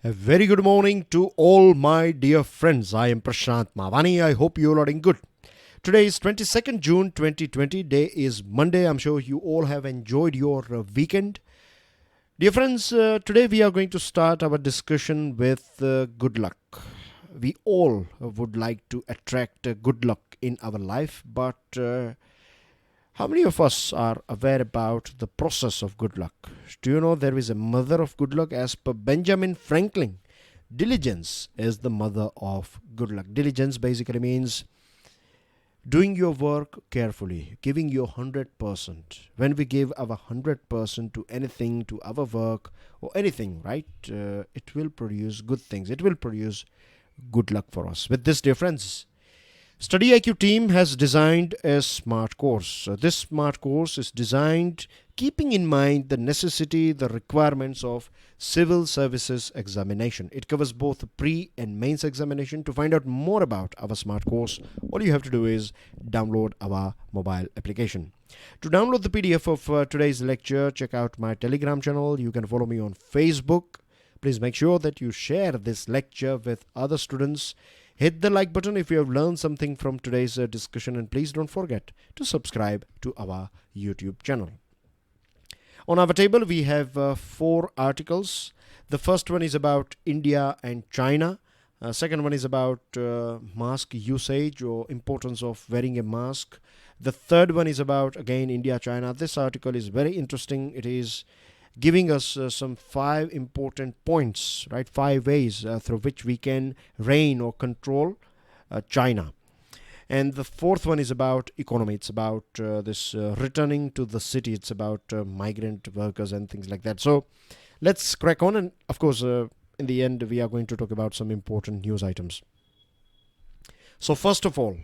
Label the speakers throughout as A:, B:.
A: A very good morning to all my dear friends. I am Prashant Mavani. I hope you all are doing good. Today is 22nd June 2020. Day is Monday. I'm sure you all have enjoyed your weekend. Dear friends, today we are going to start our discussion with good luck. We all would like to attract good luck in our life, but how many of us are aware about the process of good luck? Do you know there is a mother of good luck? As per Benjamin Franklin, diligence is the mother of good luck. Diligence basically means doing your work carefully, giving your 100%. When we give our 100% to anything, to our work or anything, right, it will produce good things. It will produce good luck for us. With this, dear friends, StudyIQ team has designed a smart course. This smart course is designed keeping in mind the necessity, the requirements of Civil Services Examination. It covers both the pre and mains examination. To find out more about our smart course, all you have to do is download our mobile application. To download the PDF of today's lecture, check out my Telegram channel. You can follow me on Facebook. Please make sure that you share this lecture with other students. Hit the like button if you have learned something from today's discussion, and please don't forget to subscribe to our YouTube channel. On our table, we have 4 articles. The first one is about India and China. Second one is about mask usage or importance of wearing a mask. The third one is about, again, India, China. This article is very interesting. It is giving us some 5 important points, right? 5 ways through which we can rein or control China. And the fourth one is about economy. It's about this returning to the city. It's about migrant workers and things like that. So let's crack on. And of course, in the end, we are going to talk about some important news items. So first of all,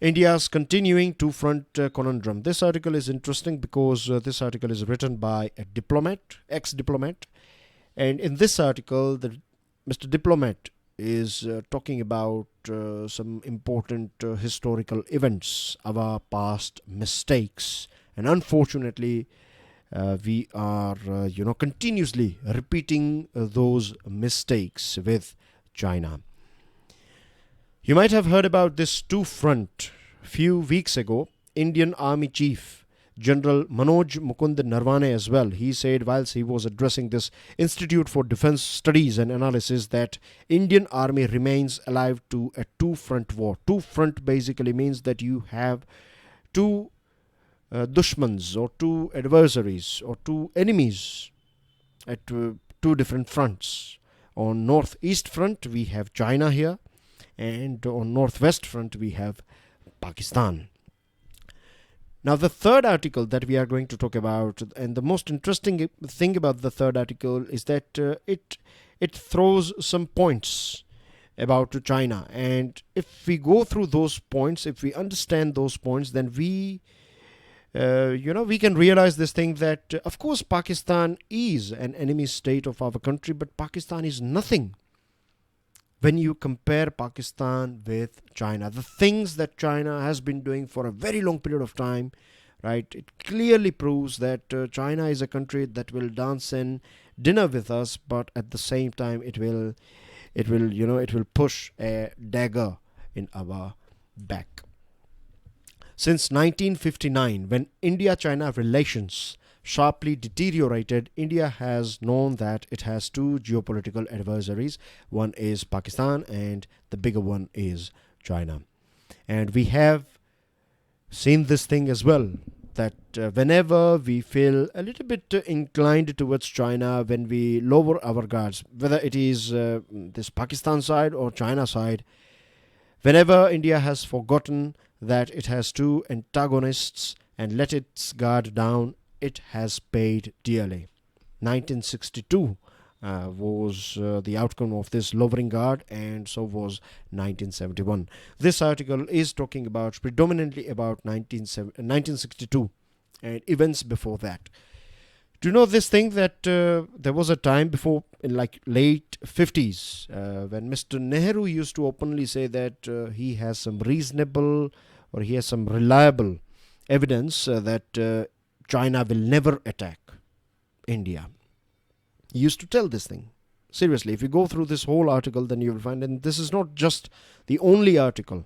A: India's continuing two-front conundrum. This article is interesting because this article is written by a diplomat, ex-diplomat. And in this article, Mr. Diplomat is talking about some important historical events, our past mistakes. And unfortunately, we are, continuously repeating those mistakes with China. You might have heard about this two-front. Few weeks ago, Indian Army Chief General Manoj Mukund Narwane as well, he said whilst he was addressing this Institute for Defence Studies and Analysis that Indian Army remains alive to a two-front war. Two-front basically means that you have two dushmans or two adversaries or two enemies at two different fronts. On northeast front, we have China here. And on northwest front, we have Pakistan. Now, the third article that we are going to talk about, and the most interesting thing about the third article is that it throws some points about China. And if we go through those points, if we understand those points, then we can realize this thing that, of course, Pakistan is an enemy state of our country, but Pakistan is nothing when you compare Pakistan with China. The things that China has been doing for a very long period of time, right, it clearly proves that China is a country that will dance in dinner with us, but at the same time it will push a dagger in our back. Since 1959, when India-China relations sharply deteriorated, India has known that it has 2 geopolitical adversaries. One is Pakistan and the bigger one is China. And we have seen this thing as well, that whenever we feel a little bit inclined towards China, when we lower our guards, whether it is this Pakistan side or China side, whenever India has forgotten that it has 2 antagonists and let its guard down, it has paid dearly. 1962 was the outcome of this lowering guard, and so was 1971. This article is talking about predominantly about 1962 and events before that. Do you know this thing that there was a time before, in like late 50s, when Mr. Nehru used to openly say that he has some reasonable or he has some reliable evidence that China will never attack India. He used to tell this thing Seriously, if you go through this whole article, then you will find, and this is not just the only article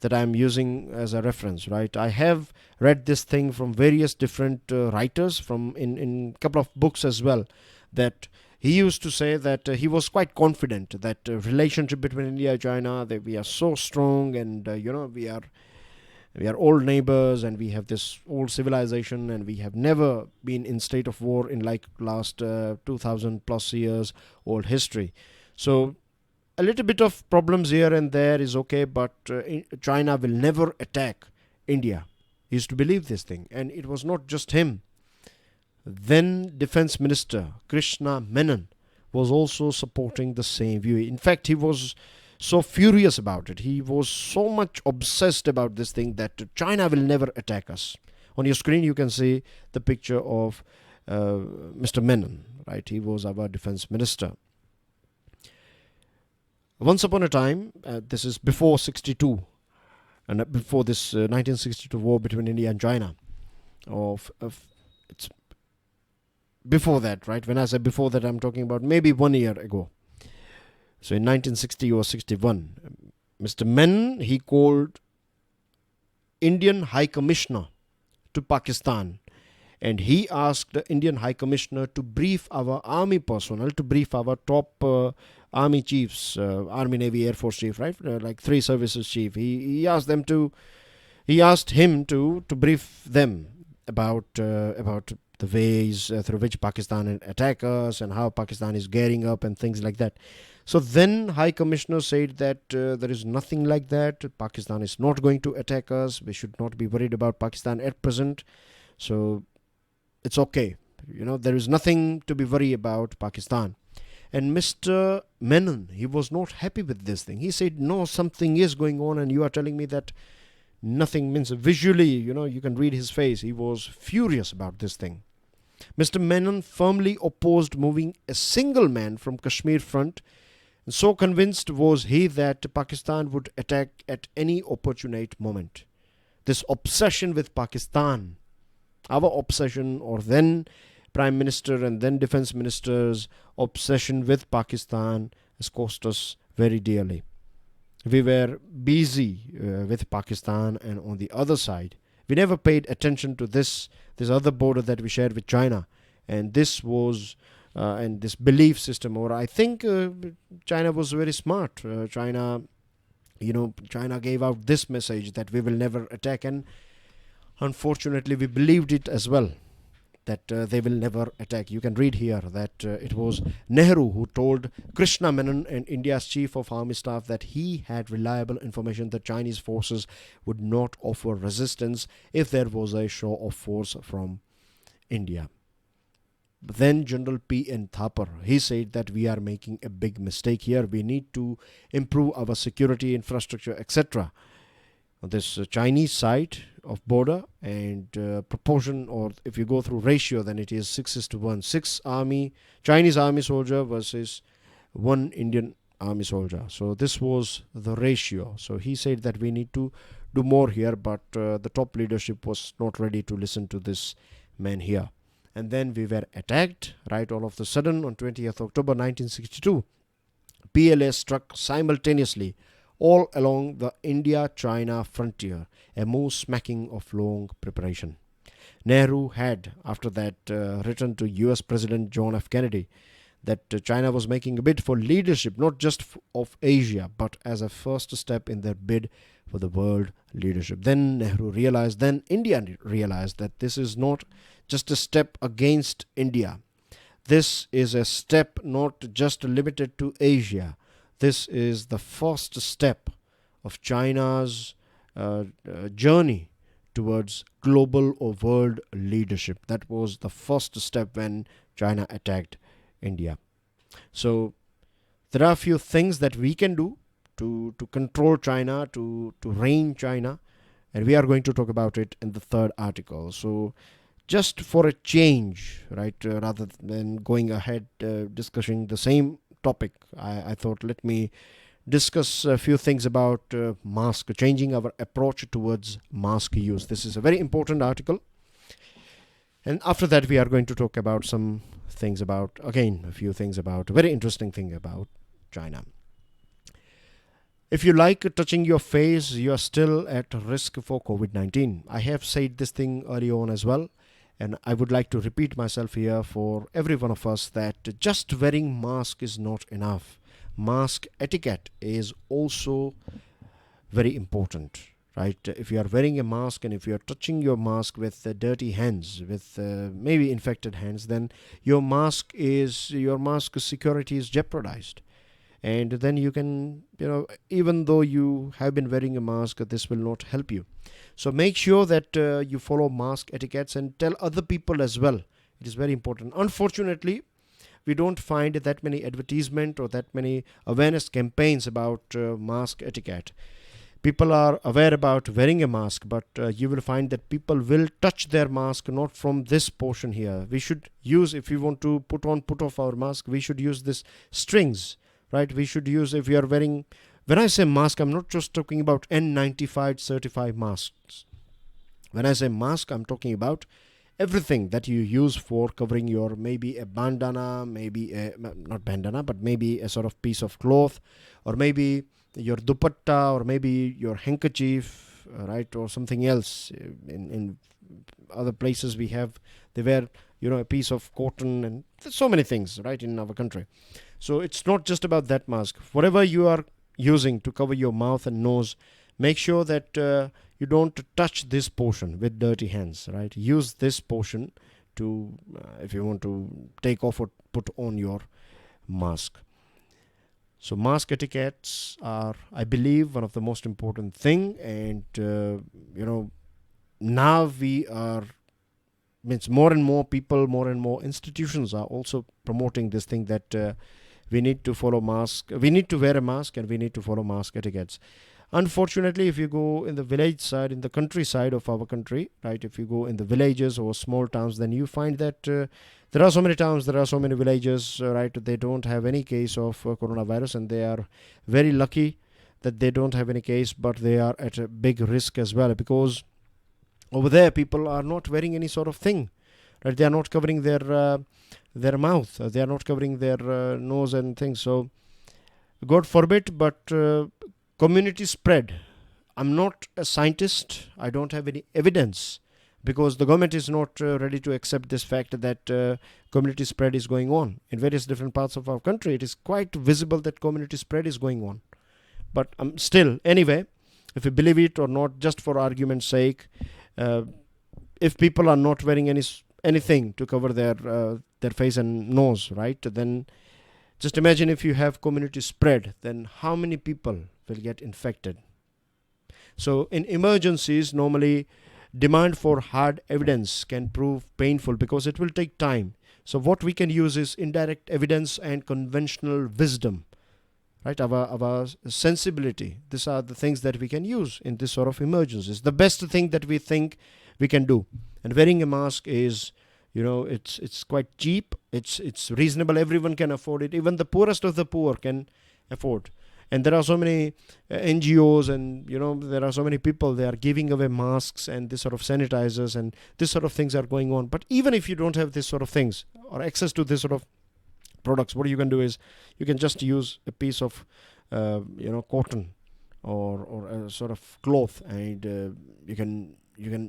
A: that I'm using as a reference, right? I have read this thing from various different writers from in couple of books as well, that he used to say that he was quite confident that relationship between India and China, that we are so strong, and we are old neighbors, and we have this old civilization, and we have never been in state of war in like last 2000 plus years old history. So a little bit of problems here and there is okay, but China will never attack India. He used to believe this thing, and it was not just him. Then Defense Minister Krishna Menon was also supporting the same view. In fact, he was so furious about it. He was so much obsessed about this thing that China will never attack us. On your screen, you can see the picture of Mr. Menon, right? He was our defense minister. Once upon a time, this is before 62, and before this 1962 war between India and China. It's before that, right? When I say before that, I'm talking about maybe 1 year ago. So in 1960 or 61, Mr. Menon, he called Indian High Commissioner to Pakistan, and he asked the Indian High Commissioner to brief our army personnel, to brief our top army chiefs, Army, Navy, Air Force chief, right? Like 3 services chief. He asked him to brief them about the ways through which Pakistan attack us, and how Pakistan is gearing up and things like that. So then High Commissioner said that there is nothing like that. Pakistan is not going to attack us. We should not be worried about Pakistan at present. So it's okay. There is nothing to be worried about Pakistan. And Mr. Menon, he was not happy with this thing. He said, no, something is going on, and you are telling me that nothing. Means visually, you can read his face. He was furious about this thing. Mr. Menon firmly opposed moving a single man from Kashmir front, and so convinced was he that Pakistan would attack at any opportune moment. This obsession with Pakistan, our obsession, or then Prime Minister and then Defense Minister's obsession with Pakistan, has cost us very dearly. We were busy with Pakistan, and on the other side, we never paid attention to this other border that we shared with China, and this was and this belief system. Or I think China was very smart. China gave out this message that we will never attack, and unfortunately, we believed it as well, that they will never attack. You can read here that it was Nehru who told Krishna Menon, and India's Chief of Army Staff, that he had reliable information that Chinese forces would not offer resistance if there was a show of force from India. Then General P.N. Thapar, he said that we are making a big mistake here. We need to improve our security infrastructure, etc. This Chinese side of border, and proportion, or if you go through ratio, then it is 6:1. 6 Chinese army soldier versus 1 Indian army soldier. So this was the ratio. So he said that we need to do more here, but the top leadership was not ready to listen to this man here. And then we were attacked, right, all of a sudden on 20th October 1962. PLA struck simultaneously all along the India-China frontier, a move smacking of long preparation. Nehru had, after that, written to US President John F. Kennedy that China was making a bid for leadership, not just of Asia, but as a first step in their bid for the world leadership. Then India realized that this is not just a step against India. This is a step not just limited to Asia. This is the first step of China's journey towards global or world leadership. That was the first step when China attacked India. So there are a few things that we can do to control China, to rein China, and we are going to talk about it in the third article. So just for a change, right, rather than going ahead discussing the same topic, I thought let me discuss a few things about mask, changing our approach towards mask use. This is a very important article. And after that, we are going to talk about some things about, again, a few things about, a very interesting thing about China. If you like touching your face, you are still at risk for COVID-19. I have said this thing early on as well, and I would like to repeat myself here for every one of us that just wearing mask is not enough. Mask etiquette is also very important, right? If you are wearing a mask and if you are touching your mask with dirty hands, with maybe infected hands, then your mask security is jeopardized. And then you can, even though you have been wearing a mask, this will not help you. So make sure that you follow mask etiquettes and tell other people as well. It is very important. Unfortunately, we don't find that many advertisement or that many awareness campaigns about mask etiquette. People are aware about wearing a mask, but you will find that people will touch their mask not from this portion here. We should use, if we want to put off our mask, we should use this strings, right? We should use, if you are wearing, when I say mask, I'm not just talking about N95 certified masks. When I say mask, I'm talking about everything that you use for covering your, maybe a bandana, maybe not bandana, but maybe a sort of piece of cloth, or maybe your dupatta, or maybe your handkerchief, right, or something else. In other places they wear, a piece of cotton, and so many things, right, in our country. So it's not just about that mask. Whatever you are using to cover your mouth and nose, make sure that you don't touch this portion with dirty hands, right? Use this portion to, if you want to take off or put on your mask. So mask etiquettes are, I believe, one of the most important thing. And, now more and more people, more and more institutions are also promoting this thing that we need to follow mask. We need to wear a mask and we need to follow mask etiquettes. Unfortunately, if you go in the village side, in the countryside of our country, right, if you go in the villages or small towns, then you find that there are so many towns, there are so many villages, right, they don't have any case of coronavirus, and they are very lucky that they don't have any case, but they are at a big risk as well, because over there people are not wearing any sort of thing, right? They are not covering their mouth, they are not covering their nose and things. So God forbid, but community spread. I'm not a scientist. I don't have any evidence, because the government is not ready to accept this fact that community spread is going on in various different parts of our country. It is quite visible that community spread is going on. But still, anyway, if you believe it or not, just for argument's sake, if people are not wearing anything to cover their face and nose, right, then just imagine if you have community spread, then how many people will get infected. So in emergencies, normally demand for hard evidence can prove painful because it will take time. So what we can use is indirect evidence and conventional wisdom, right? Our sensibility. These are the things that we can use in this sort of emergencies. The best thing that we think we can do. And wearing a mask is, it's quite cheap. It's reasonable. Everyone can afford it. Even the poorest of the poor can afford. And there are so many NGOs and, there are so many people, they are giving away masks and this sort of sanitizers, and this sort of things are going on. But even if you don't have this sort of things or access to this sort of products, what you can do is you can just use a piece of, cotton or a sort of cloth, and you can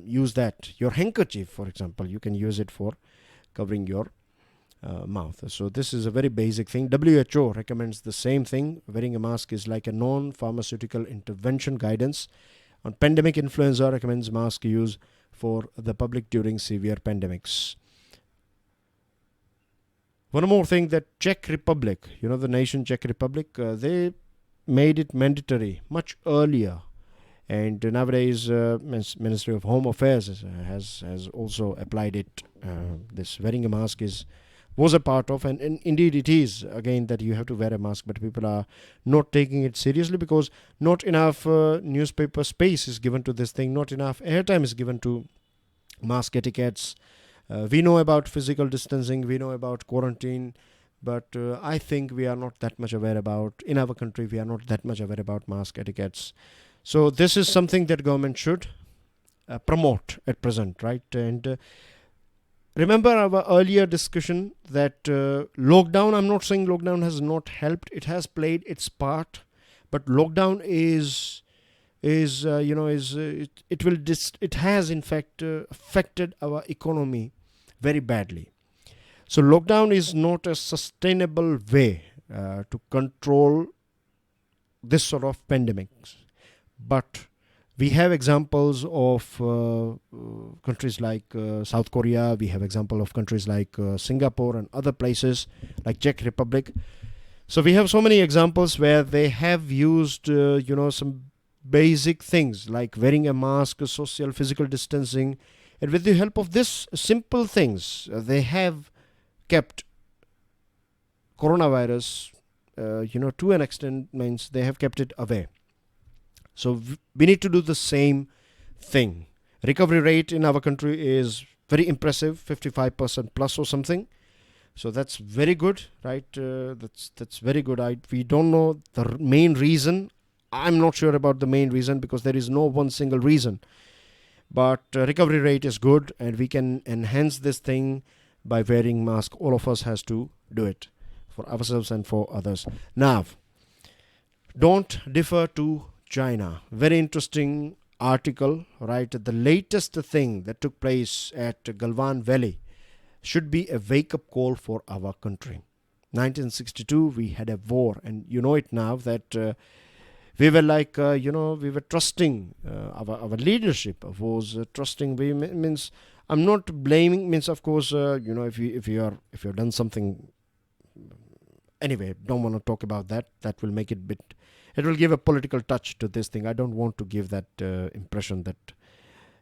A: use that. Your handkerchief, for example, you can use it for covering your mouth. So this is a very basic thing. WHO recommends the same thing. Wearing a mask is like a non-pharmaceutical intervention guidance on pandemic. Influenza recommends mask use for the public during severe pandemics. One more thing, that Czech Republic, the nation Czech Republic, they made it mandatory much earlier. And nowadays, Ministry of Home Affairs has also applied it. This wearing a mask was a part of, and indeed it is, again, that you have to wear a mask, but people are not taking it seriously because not enough newspaper space is given to this thing, not enough airtime is given to mask etiquettes. We know about physical distancing, we know about quarantine, but I think we are not that much aware about, in our country, we are not that much aware about mask etiquettes. So this is something that government should promote at present, right? And remember our earlier discussion that lockdown, I'm not saying lockdown has not helped. It has played its part, but lockdown it has in fact affected our economy very badly. So lockdown is not a sustainable way to control this sort of pandemics. But we have examples of countries like South Korea. We have example of countries like Singapore and other places like Czech Republic. So we have so many examples where they have used some basic things like wearing a mask, social physical distancing, and with the help of this simple things, they have kept coronavirus, to an extent, means they have kept it away. So we need to do the same thing. Recovery rate in our country is very impressive, 55% plus or something. So that's very good, right? That's very good. We don't know the main reason. I'm not sure about the main reason because there is no one single reason. But recovery rate is good, and we can enhance this thing by wearing mask. All of us has to do it for ourselves and for others. Now, don't defer to China. Very interesting article, right? The latest thing that took place at Galwan Valley should be a wake-up call for our country. 1962, we had a war, and you know it now that we were like, we were trusting our leadership was trusting. We means I'm not blaming. Means of course, if you've done something. Anyway, don't want to talk about that. That will make it bit. It will give a political touch to this thing. I don't want to give that impression that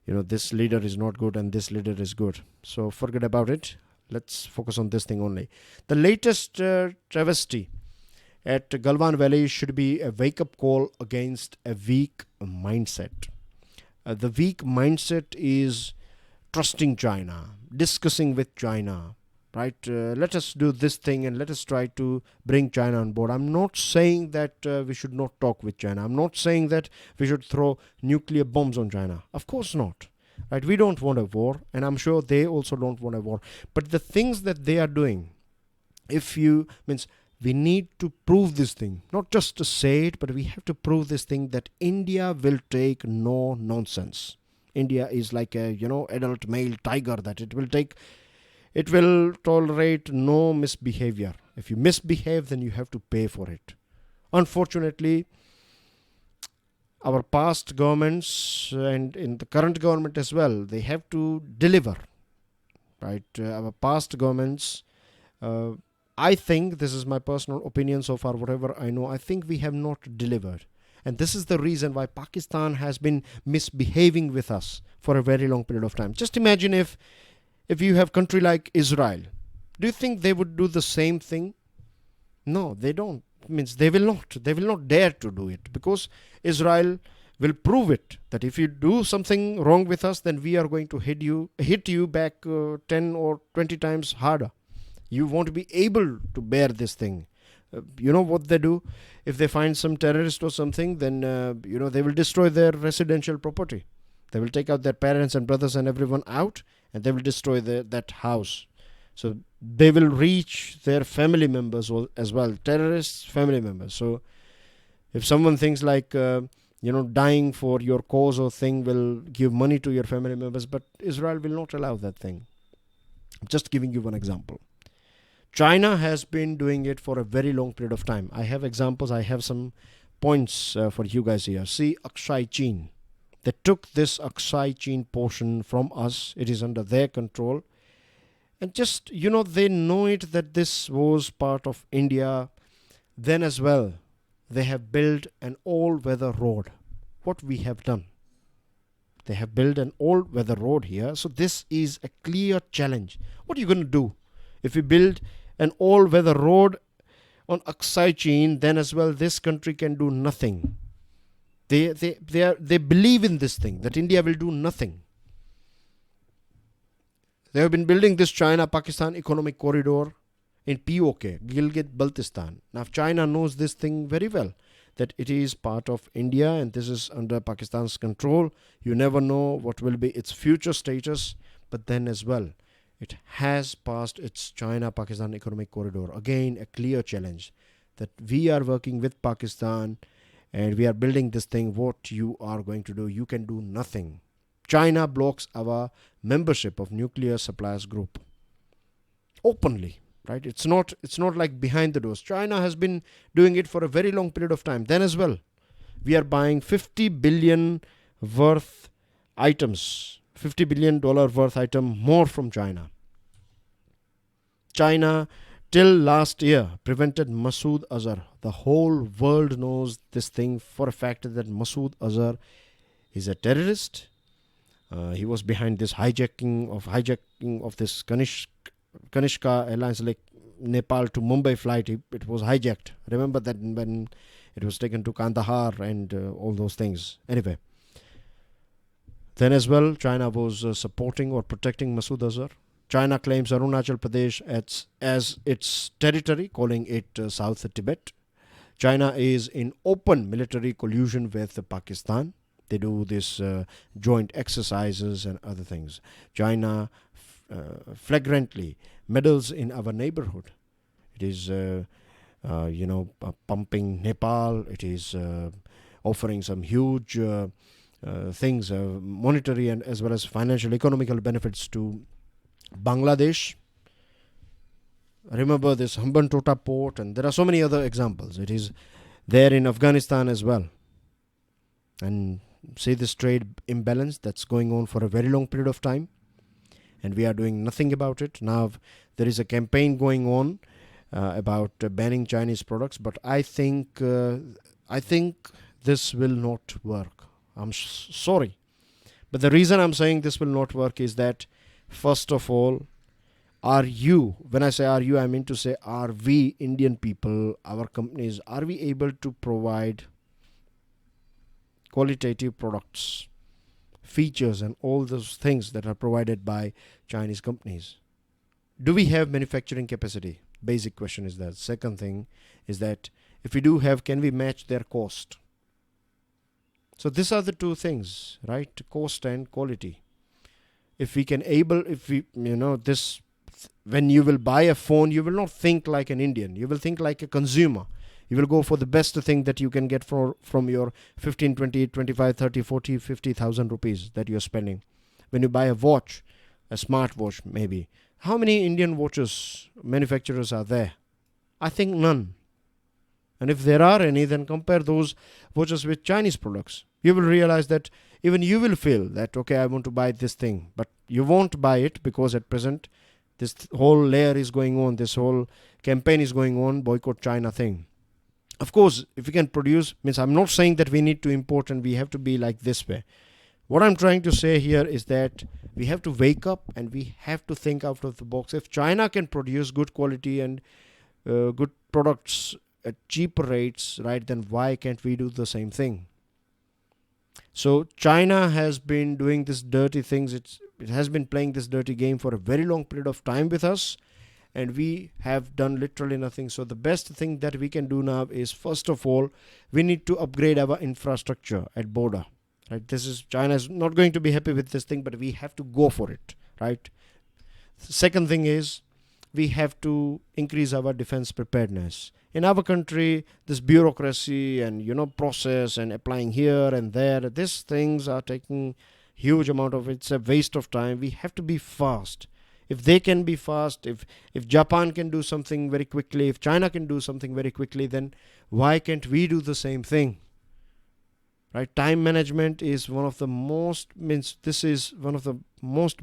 A: this leader is not good and this leader is good. So forget about it. Let's focus on this thing only. The latest travesty at Galwan Valley should be a wake-up call against a weak mindset. The weak mindset is trusting China, discussing with China, right? Let us do this thing and let us try to bring China on board. I'm not saying that we should not talk with China. I'm not saying that we should throw nuclear bombs on China. Of course not. Right? We don't want a war, and I'm sure they also don't want a war. But the things that they are doing, we need to prove this thing, not just to say it, but we have to prove this thing that India will take no nonsense. India is like a, adult male tiger that it will tolerate no misbehavior. If you misbehave, then you have to pay for it. Unfortunately, our past governments and in the current government as well, they have to deliver, right? Our past governments, I think, this is my personal opinion so far, whatever I know, I think we have not delivered. And this is the reason why Pakistan has been misbehaving with us for a very long period of time. Just imagine if you have a country like Israel, do you think they would do the same thing? No, they don't. They will not. They will not dare to do it, because Israel will prove it that if you do something wrong with us, then we are going to hit you back 10 or 20 times harder. You won't be able to bear this thing. You know what they do? If they find some terrorist or something, then they will destroy their residential property. They will take out their parents and brothers and everyone out, and they will destroy that house. So they will reach their family members as well, terrorists, family members. So if someone thinks like, dying for your cause or thing will give money to your family members, but Israel will not allow that thing. I'm just giving you one example. China has been doing it for a very long period of time. I have examples. I have some points for you guys here. See, Aksai Chin. They took this Aksai Chin portion from us. It is under their control. And just, they know it that this was part of India. Then as well, they have built an all-weather road. What we have done? They have built an all-weather road here. So this is a clear challenge. What are you going to do? If we build an all-weather road on Aksai Chin, then as well this country can do nothing. They believe in this thing, that India will do nothing. They have been building this China-Pakistan economic corridor in POK, Gilgit-Baltistan. Now China knows this thing very well, that it is part of India and this is under Pakistan's control. You never know what will be its future status, but then as well, it has passed its China-Pakistan economic corridor. Again, a clear challenge that we are working with Pakistan and we are building this thing. What you are going to do? You can do nothing. China blocks our membership of nuclear suppliers group openly, right? It's not like behind the doors. China has been doing it for a very long period of time. Then as well, we are buying 50 billion worth items, $50 billion worth item more from China. China till last year prevented Masood Azhar. The whole world knows this thing for a fact that Masood Azhar is a terrorist. He was behind this hijacking of this Kanishka Airlines, like Nepal to Mumbai flight. It was hijacked. Remember that when it was taken to Kandahar and all those things. Anyway, then as well, China was supporting or protecting Masood Azhar. China claims Arunachal Pradesh as its territory, calling it South Tibet. China is in open military collusion with Pakistan. They do this joint exercises and other things. China flagrantly meddles in our neighborhood. It is, pumping Nepal. It is offering some huge things, monetary and as well as financial, economical benefits to Bangladesh. Remember this Hambantota port, and there are so many other examples. It is there in Afghanistan as well. And see this trade imbalance that's going on for a very long period of time, and we are doing nothing about it. Now there is a campaign going on about banning Chinese products, but I think this will not work. I'm sorry, but the reason I'm saying this will not work is that, first of all, when I say are you, I mean to say, are we Indian people, our companies, are we able to provide qualitative products, features and all those things that are provided by Chinese companies? Do we have manufacturing capacity? Basic question is that. Second thing is that if we do have, can we match their cost? So these are the two things, right? Cost and quality. When you will buy a phone, you will not think like an Indian. You will think like a consumer. You will go for the best thing that you can get from your 15, 20, 25, 30, 40, 50,000 rupees that you're spending. When you buy a watch, a smart watch maybe, how many Indian watches manufacturers are there? I think none. And if there are any, then compare those watches with Chinese products. You will realize that even you will feel that, okay, I want to buy this thing, but you won't buy it because at present this whole layer is going on, this whole campaign is going on, boycott China thing. Of course, if we can produce, means I'm not saying that we need to import and we have to be like this way. What I'm trying to say here is that we have to wake up and we have to think out of the box. If China can produce good quality and good products at cheaper rates, right, then why can't we do the same thing? So China has been doing this dirty things. It has been playing this dirty game for a very long period of time with us, and we have done literally nothing. So the best thing that we can do now is, first of all, we need to upgrade our infrastructure at border. Right? China is not going to be happy with this thing, but we have to go for it. Right? The second thing is we have to increase our defense preparedness. In our country, this bureaucracy and process and applying here and there, these things are taking huge amount of, it's a waste of time. We have to be fast. If they can be fast, if Japan can do something very quickly, if China can do something very quickly, then why can't we do the same thing? Right? Time management is one of the most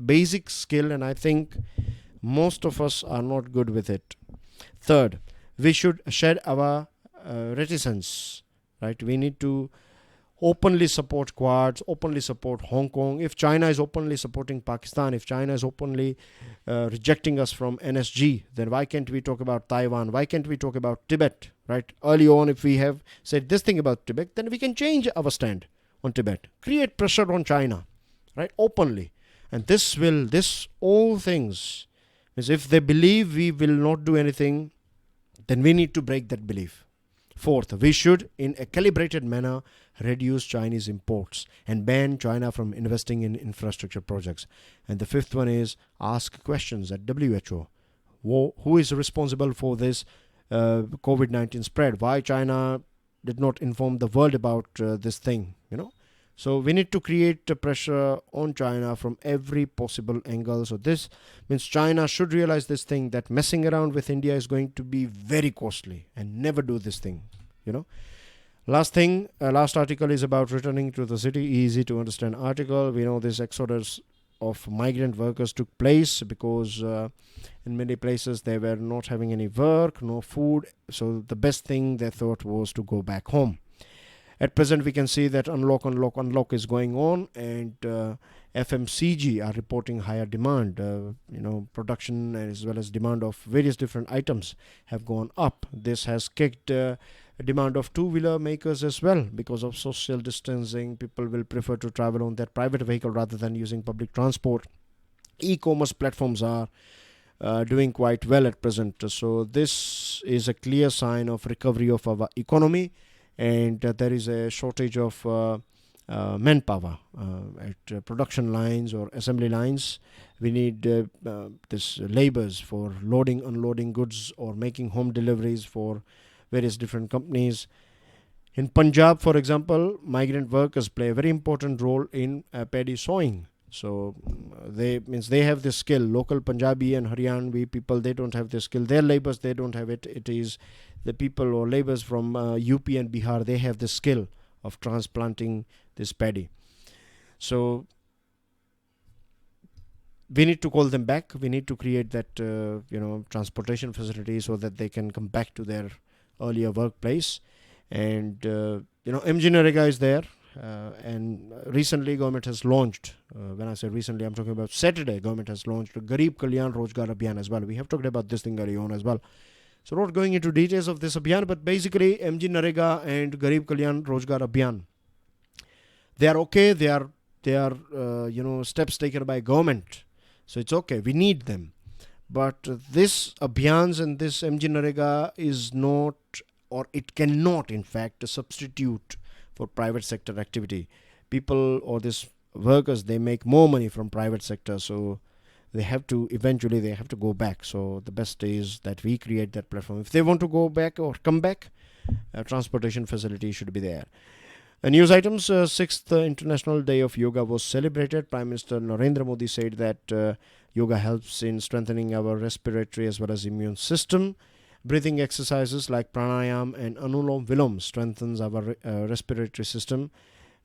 A: basic skill, and I think most of us are not good with it. Third, we should shed our reticence, right? We need to openly support Quads, openly support Hong Kong. If China is openly supporting Pakistan, if China is openly rejecting us from NSG, then why can't we talk about Taiwan? Why can't we talk about Tibet, right? Early on, if we have said this thing about Tibet, then we can change our stand on Tibet. Create pressure on China, right? Openly. And all things, is if they believe we will not do anything, then we need to break that belief. Fourth, we should, in a calibrated manner, reduce Chinese imports and ban China from investing in infrastructure projects. And the fifth one is ask questions at WHO. Who is responsible for this COVID-19 spread? Why China did not inform the world about this thing, So we need to create pressure on China from every possible angle. So this means China should realize this thing, that messing around with India is going to be very costly, and never do this thing, Last article is about returning to the city. Easy to understand article. We know this exodus of migrant workers took place because in many places they were not having any work, no food. So the best thing they thought was to go back home. At present, we can see that unlock is going on, and FMCG are reporting higher demand. Production as well as demand of various different items have gone up. This has kicked demand of two-wheeler makers as well. Because of social distancing, people will prefer to travel on their private vehicle rather than using public transport. E-commerce platforms are doing quite well at present. So this is a clear sign of recovery of our economy. And there is a shortage of manpower at production lines or assembly lines. We need this laborers for loading, unloading goods, or making home deliveries for various different companies. In Punjab, for example, migrant workers play a very important role in paddy sowing. So they have this skill. Local Punjabi and Haryanvi people, they don't have this skill. Their laborers, they don't have it. It is the people or laborers from UP and Bihar, they have the skill of transplanting this paddy. So we need to call them back. We need to create that transportation facility so that they can come back to their earlier workplace. And MG Narega is there. And recently government has launched, when I say recently, I'm talking about Saturday, government has launched Garib Kalyan Rozgar Abhiyan as well. We have talked about this thing earlier on as well. So not going into details of this Abhiyan, but basically MG Narega and Garib Kalyan Rozgar Abhiyan, they are okay. They are steps taken by government. So it's okay. We need them. But this Abhiyans and this MG Narega is not, or it cannot in fact substitute for private sector activity. People or these workers, they make more money from private sector, so they have to go back. So the best is that we create that platform. If they want to go back or come back, a transportation facility should be there. News items: 6th International Day of Yoga was celebrated. Prime Minister Narendra Modi said that yoga helps in strengthening our respiratory as well as immune system. Breathing exercises like pranayam and anulom vilom strengthens our respiratory system.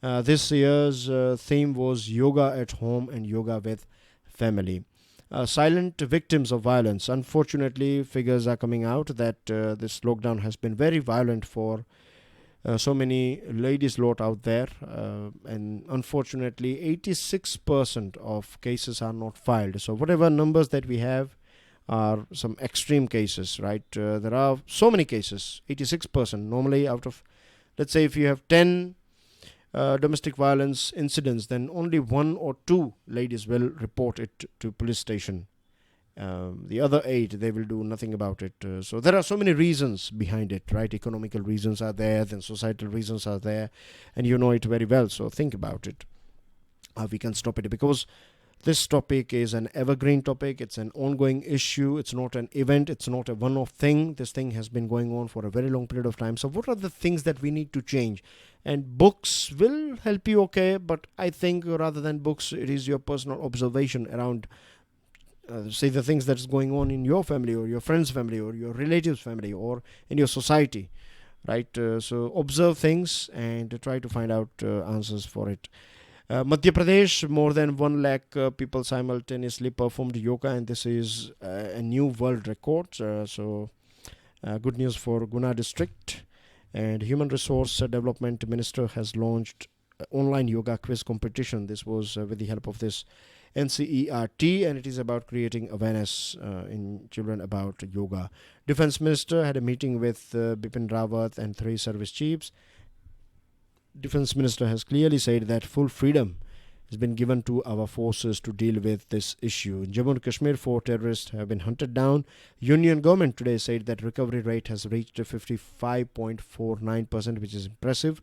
A: This year's theme was yoga at home and yoga with family. Silent victims of violence. Unfortunately, figures are coming out that this lockdown has been very violent for so many ladies lot out there. And unfortunately, 86% of cases are not filed. So whatever numbers that we have are some extreme cases, right? There are so many cases, 86%. Normally out of, let's say if you have 10 domestic violence incidents, then only 1 or 2 ladies will report it to police station. The other 8, they will do nothing about it. So there are so many reasons behind it, right? Economical reasons are there, then societal reasons are there, and you know it very well. So think about it. How we can stop it, because this topic is an evergreen topic. It's an ongoing issue. It's not an event. It's not a one-off thing. This thing has been going on for a very long period of time. So what are the things that we need to change? And books will help you, okay, but I think rather than books, it is your personal observation around, say, the things that's going on in your family or your friend's family or your relative's family or in your society, right? So observe things and try to find out answers for it. Madhya Pradesh, more than 1 lakh people simultaneously performed yoga, and this is a new world record. So good news for Guna district. And Human Resource Development Minister has launched online yoga quiz competition. This was with the help of this NCERT, and it is about creating awareness in children about yoga. Defense Minister had a meeting with Bipin Rawat and 3 service chiefs. Defense Minister has clearly said that full freedom has been given to our forces to deal with this issue. In Jammu and Kashmir, 4 terrorists have been hunted down. Union government today said that recovery rate has reached 55.49%, which is impressive.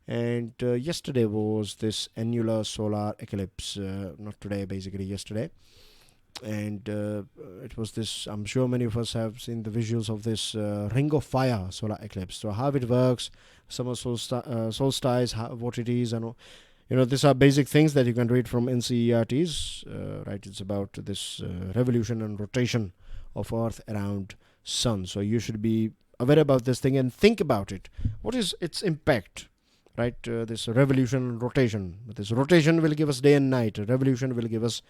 A: And yesterday was this annular solar eclipse. Not today, basically yesterday. And it was this, I'm sure many of us have seen the visuals of this ring of fire solar eclipse. So how it works, summer solstice, what it is, and these are basic things that you can read from NCERTs, right? It's about this revolution and rotation of Earth around Sun. So you should be aware about this thing and think about it. What is its impact, right? This revolution and rotation. This rotation will give us day and night. Revolution will give us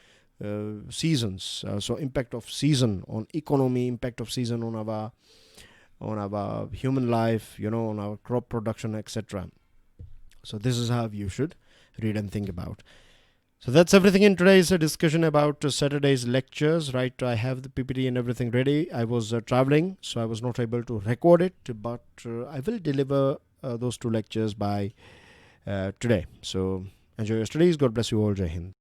A: seasons. So impact of season on economy, impact of season on our human life, on our crop production, etc. So this is how you should read and think about. So that's everything in today's discussion about Saturday's lectures, right? I have the PPT and everything ready. I was traveling, so I was not able to record it, but I will deliver those 2 lectures by today. So enjoy your studies. God bless you all. Jai Hind.